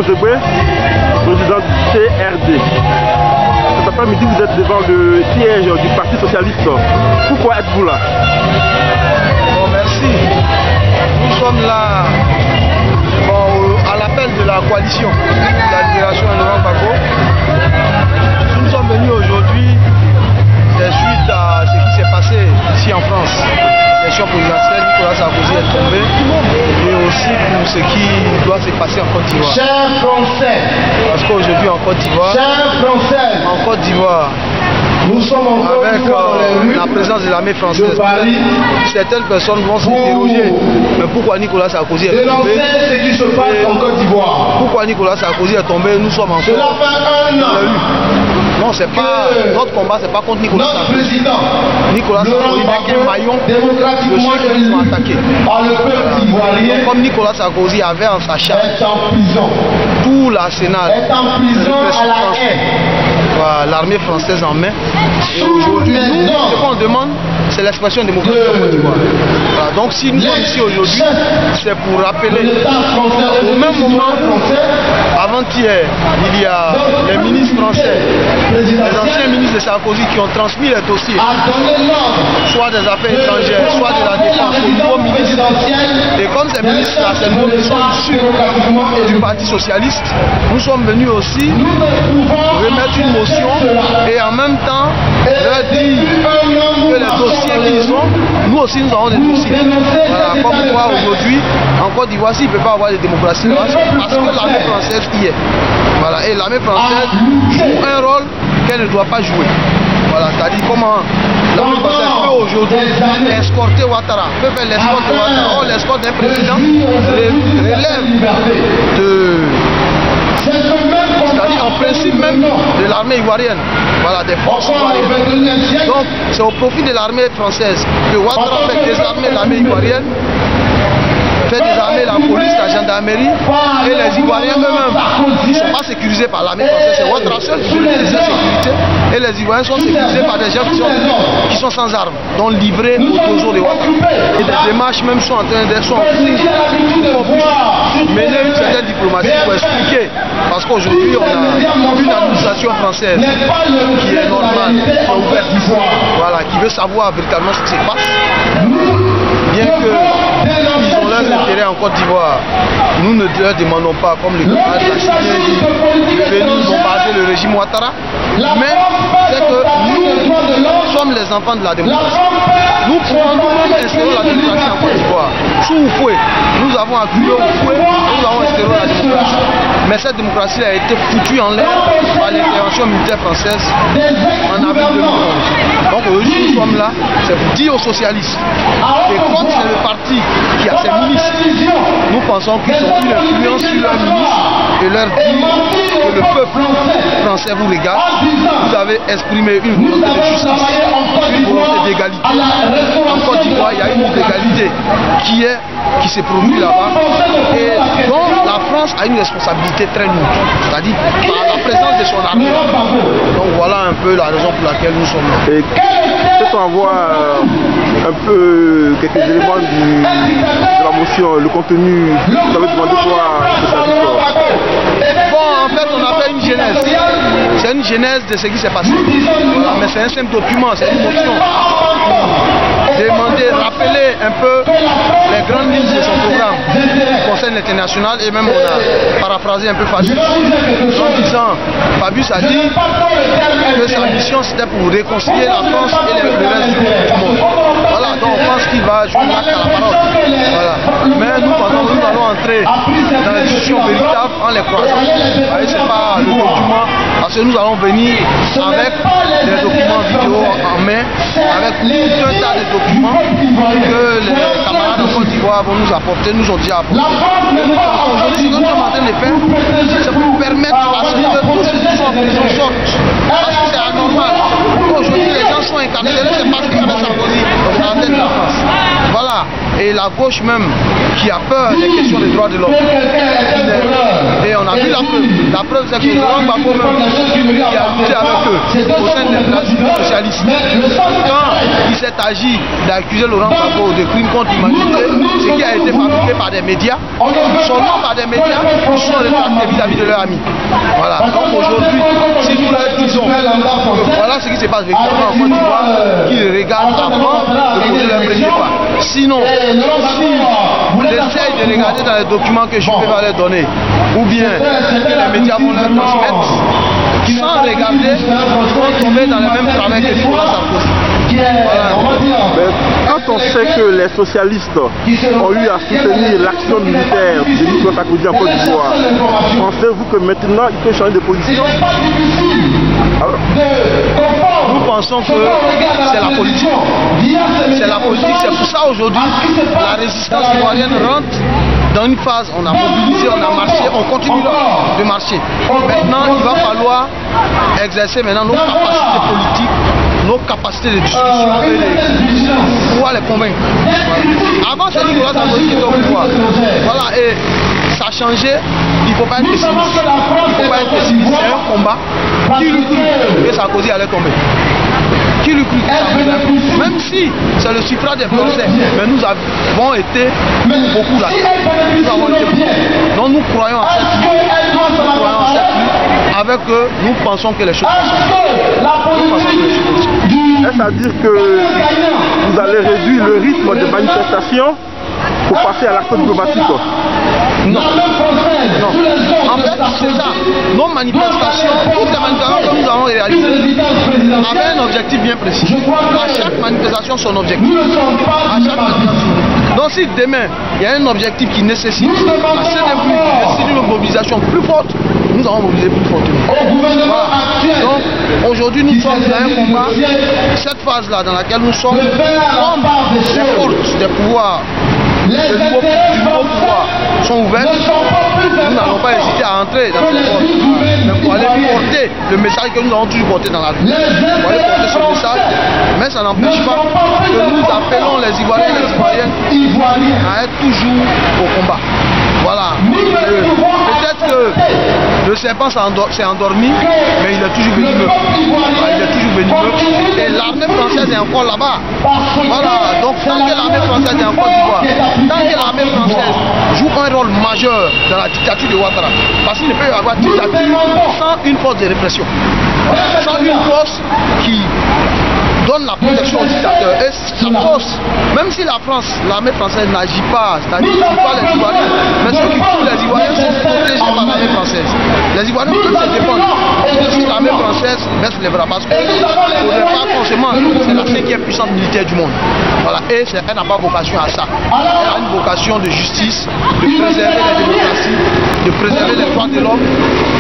Segbe, président du CRD. Cet après-midi, vous êtes devant le siège du Parti Socialiste. Pourquoi êtes-vous là? Bon, merci. Nous sommes là à l'appel de la coalition de la libération de Laurent Gbagbo. Nous sommes venus aujourd'hui suite à ce qui s'est passé ici en France. L'élection présidentielle, Nicolas Sarkozy est tombé, et aussi pour ce qui doit se passer en Côte d'Ivoire. Chers Français, parce qu'aujourd'hui en Côte d'Ivoire, nous sommes avec la présence de l'armée française, certaines personnes vont s'interroger, mais pourquoi Nicolas Sarkozy est tombé? Pourquoi Nicolas Sarkozy est tombé? Nous sommes encore dans la rue. Non, c'est pas notre combat, c'est pas contre Nicolas Sarkozy. Nicolas Sarkozy est un maillon de ceux qui sont attaqués. Donc, comme Nicolas Sarkozy avait en sa charge tout l'arsenal de l'armée française en main. Et aujourd'hui, nous, ce qu'on demande, c'est l'expression démocratique de Côte d'Ivoire. Voilà. Donc si nous sommes ici aujourd'hui, c'est pour rappeler au même moment, avant-hier, il y a les ministres français, les anciens ministres de Sarkozy qui ont transmis les dossiers, soit des affaires étrangères, soit de la défense au niveau ministre. Et comme ces ministres-là, c'est nous qui sommes issus du Parti Socialiste, nous sommes venus aussi remettre une motion et en même temps leur dire que les dossiers qu'ils ont, nous aussi nous avons des dossiers. Voilà, comme quoi aujourd'hui, en Côte d'Ivoire, s'il ne peut pas avoir de démocratie, parce que l'armée française y est. Voilà, et l'armée française joue un rôle qu'elle ne doit pas jouer. Voilà, c'est-à-dire comment l'armée française peut aujourd'hui escorter Ouattara, peut faire l'escorte de Ouattara. Or, l'escorte d'un président relève c'est-à-dire en principe même de l'armée ivoirienne, voilà, des forces ivoiriennes. Donc c'est au profit de l'armée française que Ouattara fait désarmer l'armée ivoirienne, fait désarmer la police, la gendarmerie, et les Ivoiriens eux-mêmes ne sont pas sécurisés par l'armée française. C'est Ouattara seul qui veut les sécurité, et les Ivoiriens sont sécurisés par des gens qui sont sans armes, donc livrés au dojo de Ouattara. Et des démarches même sont en train d'être pour mener une certaine diplomatie pour expliquer, parce qu'aujourd'hui on a une administration française qui est normale, qui est ouverte, voilà, qui veut savoir véritablement ce qui se passe, bien qu'ils ont leurs intérêts en Côte d'Ivoire. Nous ne leur demandons pas, comme le camarade l'a dit, de venir bombarder le régime Ouattara, mais c'est que nous sommes les enfants de la démocratie. Nous pouvons nous-mêmes instaurer la démocratie en Côte d'Ivoire. Sous Oufoué, nous avons acculé Oufoué, nous avons instauré la démocratie. Mais cette démocratie a été foutue en l'air par l'intervention militaire française en avril 2011. Donc aujourd'hui nous sommes là, c'est pour dire aux socialistes que comme c'est le parti qui a ses ministres, nous pensons qu'ils ont une influence sur leurs ministres et leur dire que le peuple français vous regarde, vous avez exprimé une volonté de justice, une volonté d'égalité. En Côte d'Ivoire, il y a une égalité qui se produit là-bas et dont la France a une responsabilité très lourde, c'est-à-dire par la présence de son armée. Donc voilà un peu la raison pour laquelle nous sommes là. Et peut-on avoir un peu quelques éléments de la motion, le contenu, vous avez demandé quoi? Bon, en fait, on a fait une genèse. C'est une genèse de ce qui s'est passé. Voilà, mais c'est un simple document, c'est une motion. Demander, rappeler un peu les grandes lignes de son programme qui concerne l'international, et même on a paraphrasé un peu Fabius en disant, Fabius a dit que sa mission c'était pour réconcilier la France et le reste du monde. Voilà, donc on pense qu'il va jouer l'acte à la parole. Voilà. Mais nous, pendant que nous allons entrer dans les discussions véritables en les croisant. C'est pas le document, parce que nous allons venir avec des documents vidéo en main, avec tout un tas de documents que les camarades de Côte d'Ivoire vont nous apporter, nous ont déjà apporté. Aujourd'hui, ce que nous sommes en train de faire, c'est pour permettre à ce que tous ceux qui sont en prison sortent. Parce que c'est anormal. Aujourd'hui, les gens sont incarcérés, c'est parce qu'ils avaient Sarkozy à la tête de la France. Voilà. et la gauche même qui a peur des questions des droits de l'homme. Et on a vu la preuve. La preuve, c'est que Laurent Gbagbo même qui a lutté avec eux au sein de la Union socialiste. Quand il s'est agi d'accuser Laurent Gbagbo de crimes contre l'humanité, ce qui a été fabriqué par des médias, seulement par des médias qui sont rétractés vis-à-vis de leurs amis. Voilà. Donc aujourd'hui, si nous leur disons que voilà ce qui se passe véritablement en Côte d'Ivoire, qu'ils regardent avant de poser leur premier pas. Sinon, s'ils essayent de regarder dans les documents que je vais leur donner, ou bien que les médias vont leur transmettre, sans regarder, vont tomber dans le même travail que Nicolas Sarkozy. Quand on sait que les socialistes ont eu à soutenir l'action militaire de Nicolas Sarkozy en Côte d'Ivoire, pensez-vous que maintenant il peut changer de position? Nous pensons que c'est la politique. C'est la politique, c'est pour ça aujourd'hui la résistance ivoirienne rentre dans une phase, on a mobilisé, on a marché, on continue de marcher. Maintenant, il va falloir exercer maintenant nos capacités politiques, nos capacités de discussion et pouvoir les convaincre. Avant, c'est Nicolas Sarkozy qui était au pouvoir. Voilà, et ça a changé, il ne faut pas être pessimiste. Il ne faut pas être pessimiste, c'est un combat. Qui lui cru que Sarkozy allait tomber? Qui lui cru que Sarkozy allait tomber? Même si c'est le suffrage des Français, mais nous avons été beaucoup là. Nous avons été beaucoup. Donc nous croyons en cette lutte. Nous croyons en cette lutte. Avec eux, nous pensons que les choses vont se Est-ce à dire que vous allez réduire le rythme de manifestation pour passer à l'action diplomatique? Non. En fait, c'est ça. Nos manifestations, toutes les manifestations que nous avons réalisées, avaient un objectif bien précis. À chaque manifestation, son objectif. À chaque manifestation. Donc si demain, il y a un objectif qui nécessite assez de bruit, qui nécessite une mobilisation plus forte, nous allons mobiliser plus fortement. Voilà. Donc aujourd'hui, nous sommes dans un combat. Cette phase-là dans laquelle nous sommes, comme les portes des pouvoirs, du nouveau pouvoir sont ouvertes, nous n'allons pas hésiter à entrer dans ces portes. Mais pour aller porter le message que nous avons toujours porté dans la rue. Pour aller porter ce message, mais ça n'empêche pas que nous appelons les Ivoiriens et les Ivoiriennes à être toujours au combat. Voilà. Peut-être que le serpent s'est endormi, mais il est toujours venimeux. Il est toujours venimeux. Et l'armée française est encore là-bas. Voilà. Donc tant que l'armée française est en Côte d'Ivoire, tant que l'armée française joue un rôle majeur dans la dictature de Ouattara, parce qu'il ne peut y avoir dictature sans une force de répression, sans une force qui donne la protection aux dictateurs. Et la force, même si la France, l'armée française n'agit pas, c'est-à-dire ne tue pas les Ivoiriens, mais ceux qui tuent les Ivoiriens sont protégés par l'armée française. Les Ivoiriens peuvent se défendre si l'armée française baisse les bras, parce qu'au départ, forcément, c'est la 5e puissance militaire du monde. Voilà. Et elle n'a pas vocation à ça. Elle a une vocation de justice, de préserver la démocratie, de préserver les droits de l'homme.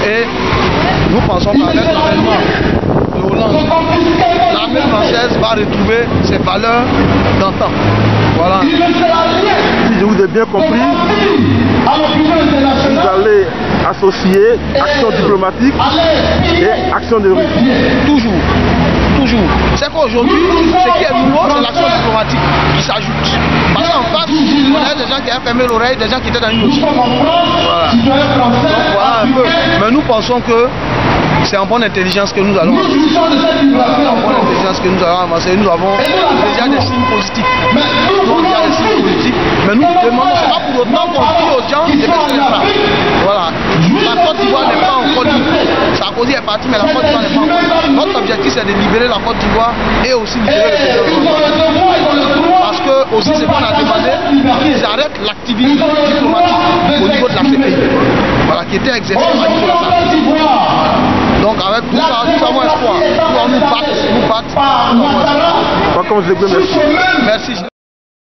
Et nous pensons qu'avec l'avènement de Hollande, l'armée française va retrouver ses valeurs d'antan. Voilà. Si je vous ai bien compris, vous allez associer action diplomatique et action de rue. Toujours. Toujours. C'est qu'aujourd'hui, ce qui est nouveau, c'est l'action diplomatique qui s'ajoute. Parce qu'en face, on a des gens qui ont fermé l'oreille, des gens qui étaient dans une logique. Voilà. Donc voilà un peu. Mais nous pensons que c'est en bonne intelligence que nous allons avancer. En bonne intelligence que nous allons avancer. Nous avons déjà des signes positifs. Mais nous demandons, c'est pas pour autant qu'on dit aux gens de baisser les bras. Voilà. La Côte d'Ivoire n'est pas encore libre. Sarkozy est parti, mais la Côte d'Ivoire n'est pas encore libre. Notre objectif, c'est de libérer la Côte d'Ivoire et aussi libérer le président. Parce que aussi, c'est qu'on a demandé qu'ils arrêtent l'activisme diplomatique au niveau de la CPI. Voilà, qui était exercé par Nicolas Sarkozy. Donc avec tout ça, nous avons espoir. Nous battre. Merci. Merci.